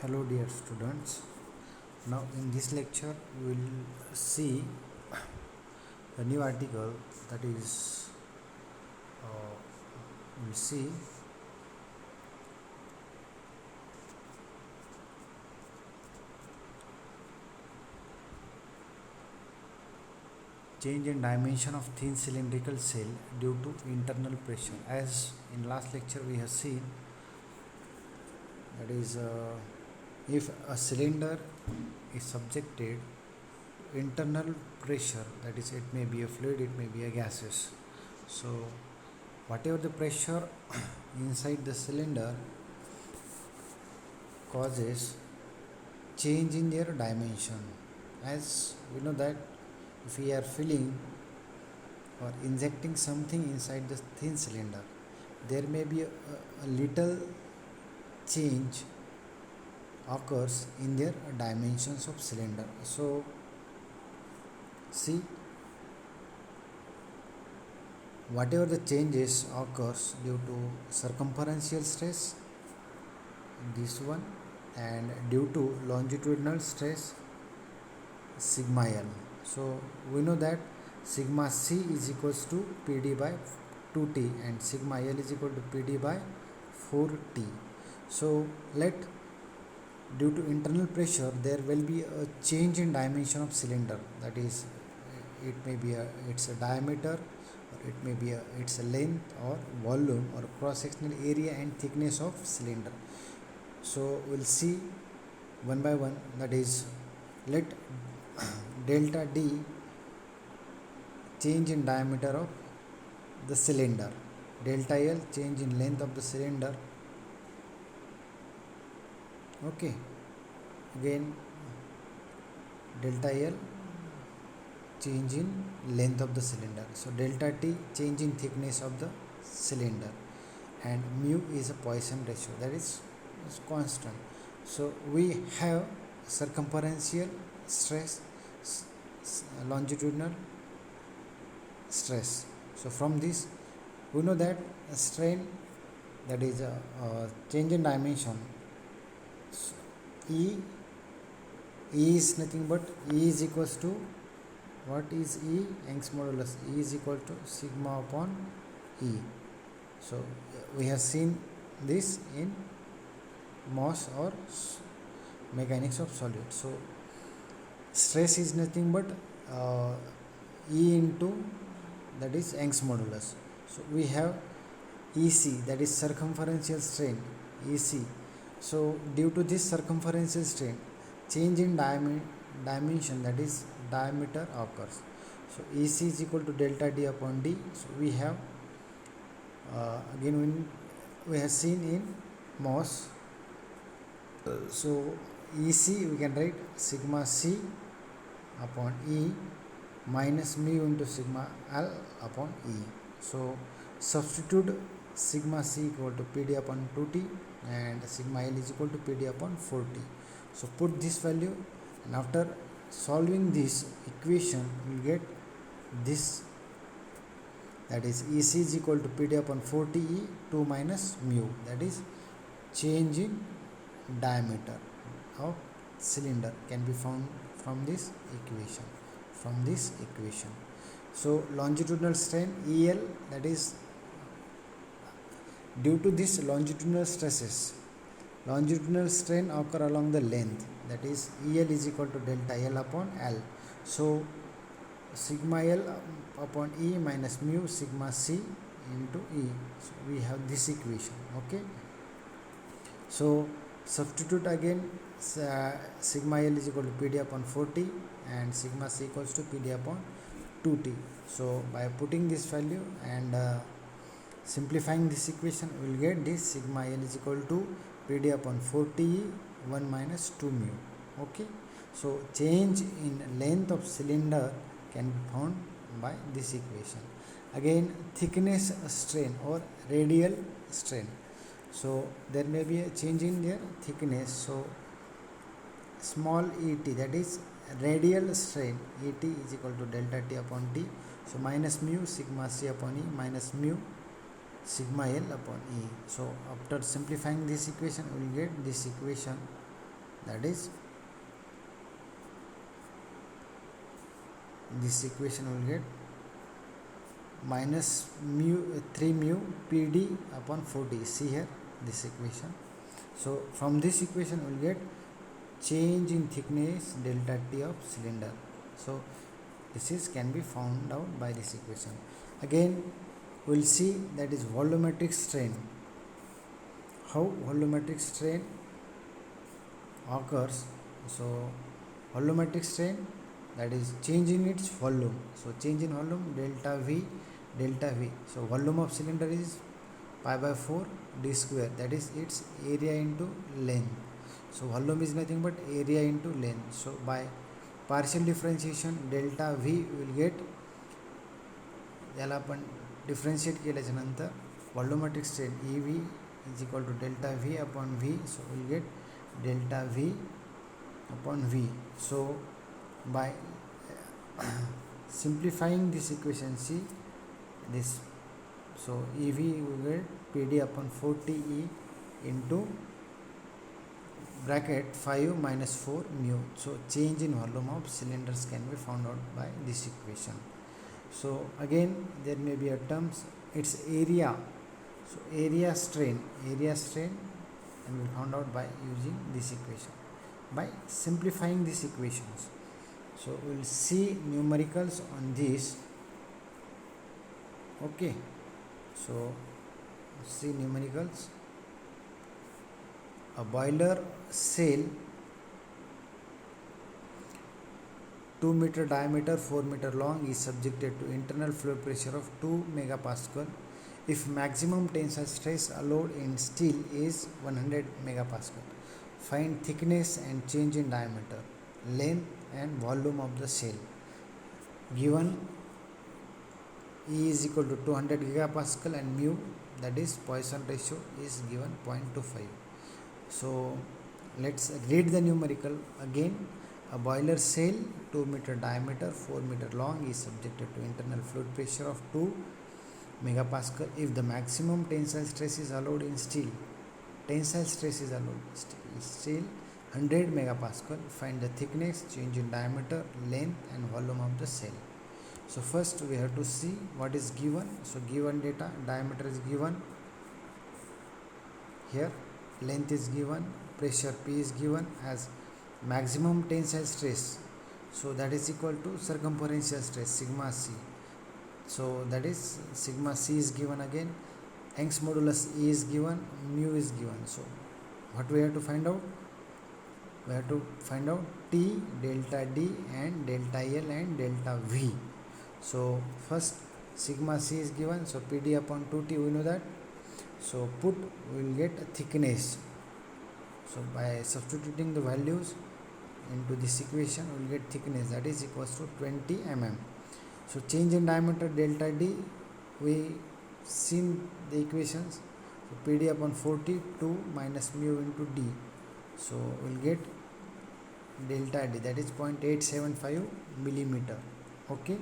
Hello dear students. Now in this lecture we will see a new article that is we'll see change in dimension of thin cylindrical cell due to internal pressure. As in last lecture we have seen that is if a cylinder is subjected to internal pressure, that is it may be a fluid, it may be a gaseous. So whatever the pressure inside the cylinder causes change in their dimension. As we know that if we are filling or injecting something inside the thin cylinder, there may be a little change occurs in their dimensions of cylinder. So see, whatever the changes occurs due to circumferential stress, this one, and due to longitudinal stress, sigma L. So we know that sigma C is equals to PD by 2T and sigma L is equal to PD by 4T. So let due to internal pressure there will be a change in dimension of cylinder, that is it may be its a diameter, or it may be its a length or volume or cross sectional area and thickness of cylinder. So we'll see one by one, that is let delta D change in diameter of the cylinder, delta L change in length of the cylinder. Okay, again delta L change in length of the cylinder, so delta T change in thickness of the cylinder, and mu is a Poisson ratio, that is constant. So we have circumferential stress, longitudinal stress. So from this we know that a strain, that is a change in dimension, E is nothing but E is equals to, what is E? Young's modulus. E is equal to sigma upon E. So we have seen this in MOS or mechanics of solid. So stress is nothing but E into, that is Young's modulus. So we have EC, that is circumferential strain, EC. So due to this circumferential strain, change in dimension, that is diameter occurs. So EC is equal to delta D upon D. So we have again when we have seen in MOS. So EC we can write sigma C upon E minus mu into sigma L upon E. So substitute sigma C equal to PD upon 2T and sigma L is equal to PD upon 4T. So put this value, and after solving this equation we will get this, that is EC is equal to PD upon 4TE 2 minus mu, that is change in diameter of cylinder can be found from this equation. So longitudinal strain EL, that is due to this longitudinal stresses, longitudinal strain occur along the length, that is EL is equal to delta L upon L. So sigma L upon E minus mu sigma C into E. So we have this equation. Okay, so substitute again, sigma L is equal to PD upon 4T and sigma C equals to PD upon 2T. So by putting this value and simplifying this equation, we will get this sigma L is equal to PD upon 4TE 1 minus 2 mu. Okay, so change in length of cylinder can be found by this equation. Again thickness strain or radial strain, so there may be a change in their thickness. So small et, that is radial strain, et is equal to delta T upon T. So minus mu sigma C upon E minus mu sigma L upon E. So after simplifying this equation we will get this equation that is this equation will get minus mu 3 mu pd upon 4d. See here this equation. So from this equation we will get change in thickness delta T of cylinder. So this is can be found out by this equation. Again we will see that is volumetric strain. How volumetric strain occurs? So volumetric strain, that is change in its volume. So change in volume delta V. So volume of cylinder is pi by 4 d square, that is its area into length. So volume is nothing but area into length. So by partial differentiation delta V will get, याला आपण differentiate केल्याच्या नंतर volumetric strain E V is equal to delta V upon V. So will get delta V upon V. So by simplifying this equation, see this, so EV will get PD upon 4TE into bracket 5 minus 4 mu. So change in volume of cylinders can be found out by this equation. So again there may be a terms, its area. So area strain can be found out by using this equation, by simplifying these equations. So we will see numericals on this. Okay, so see numericals. A boiler cell 2 meter diameter, 4 meter long is subjected to internal fluid pressure of 2 megapascal if maximum tensile stress allowed in steel is 100 megapascal. Find thickness and change in diameter, length and volume of the cell. Given E is equal to 200 gigapascal and mu, that is Poisson ratio, is given 0.25. So let's read the numerical again. A boiler cell 2 meter diameter, 4 meter long is subjected to internal fluid pressure of 2 megapascal if the maximum tensile stress is allowed in steel. Tensile stress is allowed steel 100 megapascal. Find the thickness, change in diameter, length and volume of the cell. So first we have to see what is given. So given data, diameter is given here, length is given, pressure P is given as maximum tensile stress, so that is equal to circumferential stress sigma C. So that is sigma C is given again, Young's modulus E is given, mu is given. So what we have to find out? We have to find out T, delta D and delta L and delta V. So first sigma C is given, so PD upon 2T we know that. So put, we will get a thickness. So by substituting the values into this equation we will get thickness, that is equals to 20 mm. So change in diameter delta D, we seen the equations. So PD upon 40 2 minus mu into D. So we will get delta D, that is 0.875 millimeter. Okay.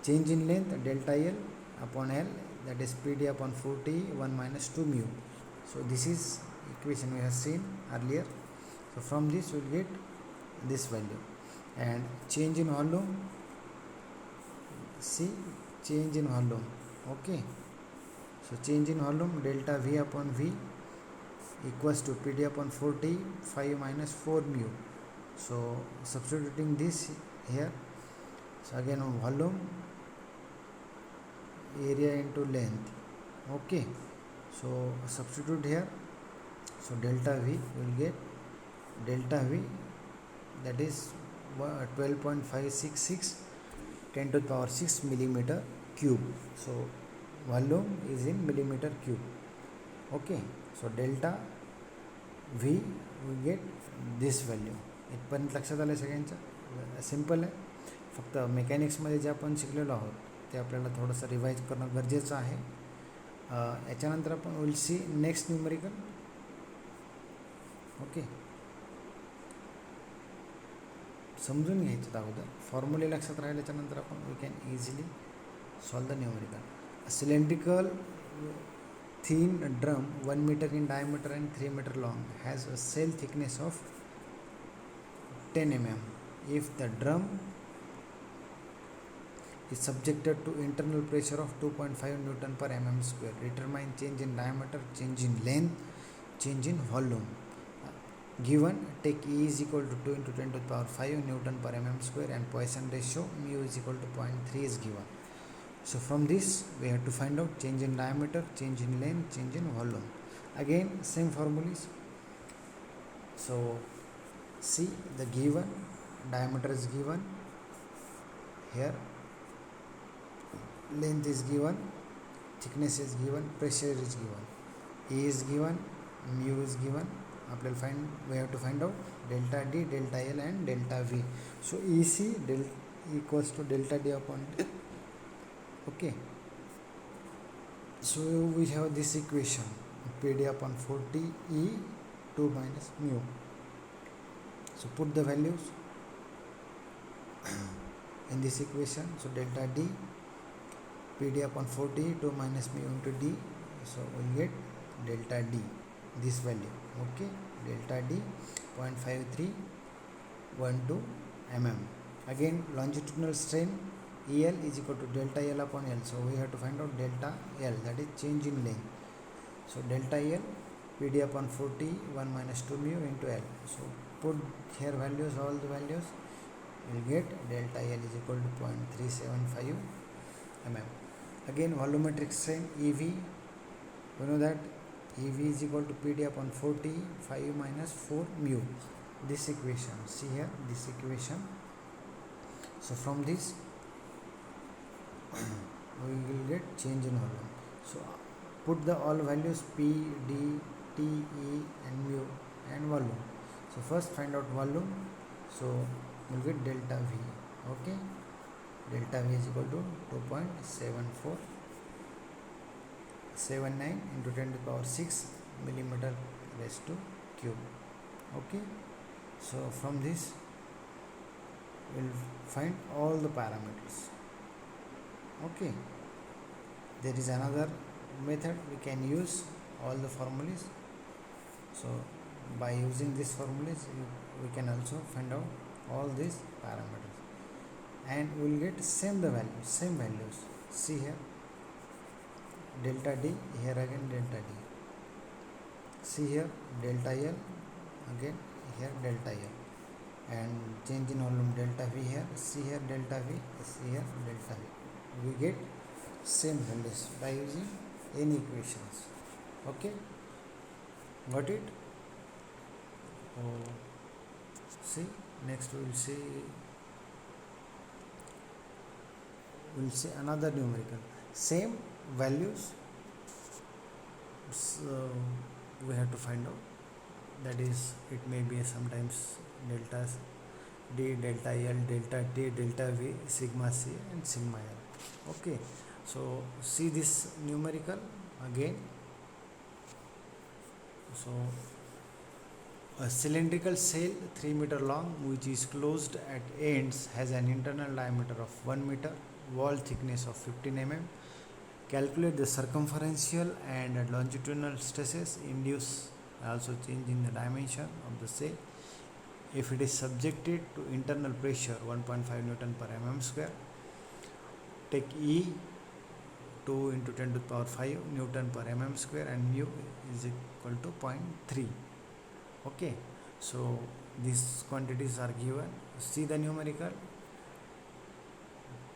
Change in length delta L upon L, that is PD upon 40 1 minus 2 mu. So this is equation we have seen earlier. So from this we will get this value. And change in volume, see change in volume. Okay, so change in volume delta V upon V equals to PD upon 40 5 minus 4 mu. So substituting this here, so again volume, area into length. Okay, so substitute here. So delta V will get delta V, that is 12.566 10 to the power 6 millimeter cube. So volume is in millimeter cube. Okay, so delta V we get this value. इथपर्यंत लक्षात आलं सगळ्यांच्या? Simple आहे. फक्त मेकॅनिक्समध्ये जे आपण शिकलेलो आहोत ते आपल्याला थोडंसं रिवाईज करणं गरजेचं आहे. याच्यानंतर आपण will see next numerical. Okay, समजून घ्यायचं अगोदर, फॉर्म्युले लक्षात राहिल्याच्यानंतर आपण we can easily solve the numerical. Cylindrical thin drum 1 meter in diameter and 3 meter long has a cell thickness of 10 mm. If the drum is subjected to internal pressure of 2.5 Newton per mm square, determine change in diameter, change in length, change in volume. Given, take E is equal to 2 into 10 to the power 5 Newton per mm square, and Poisson ratio mu is equal to 0.3 is given. So from this we have to find out change in diameter, change in length, change in volume. Again same formulas. So see, the given diameter is given here, length is given, thickness is given, pressure is given, E is given, mu is given. We have to find out delta D, delta L and delta V. So EC equals to delta D upon D. Okay, so we have this equation, PD upon 40 E 2 minus mu. So put the values in this equation. So delta D, PD upon 40 2 minus mu into D, so we'll get delta D, this value. Okay, delta D 0.5312 mm. Again longitudinal strain EL is equal to delta L upon L. So we have to find out delta L, that is change in length. So delta L, PD upon 40 1 minus 2 mu into L. So put here values, all the values, we will get delta L is equal to 0.375 mm. Again volumetric strain EV, you know that EV is equal to PD upon 40 5 minus 4 mu. This equation, see here this equation. So from this we will get change in volume. So put the all values P, D, T, E and mu and volume. So first find out volume. So we will get delta V. Okay, delta V is equal to 2.7479 into 10 to the power 6 millimeter raised to cube. Okay, so from this we will find all the parameters. Okay, there is another method we can use all the formulas. So by using these formulas we can also find out all these parameters, and we will get same values. See here delta D, here again delta D. See here delta L, again here delta L, and change in volume delta V here. See here delta V, see here delta V. We get same values by using any equations. Okay, got it? See, next we will see another numerical, same values. So we have to find out, that is, it may be sometimes delta D, delta L, delta T, delta V, sigma C and sigma L. Okay, so see this numerical again. So a cylindrical cell 3 meter long which is closed at ends has an internal diameter of 1 meter, wall thickness of 15 mm. Calculate the circumferential and longitudinal stresses induced, also change in the dimension of the cell if it is subjected to internal pressure 1.5 Newton per mm square. Take E 2 into 10 to the power 5 Newton per mm square and mu is equal to 0.3. Okay, so these quantities are given. See the numerical,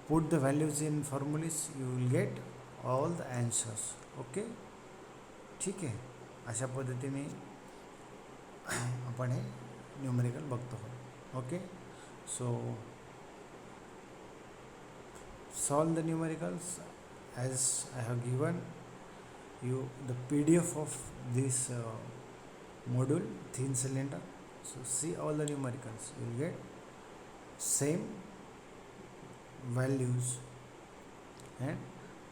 put the values in formulas, you will get all the answers. Okay, ठीक आहे, अशा पद्धतीने आपण हे numerical बघतो आहोत. Okay, so solve the numericals as I have given you the PDF of this module, thin cylinder. So see all the numericals, you will get same values and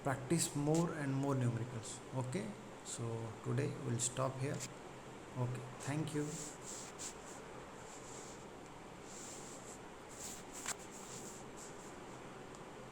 practice more and more numericals. Okay, so today we'll stop here. Okay, thank you.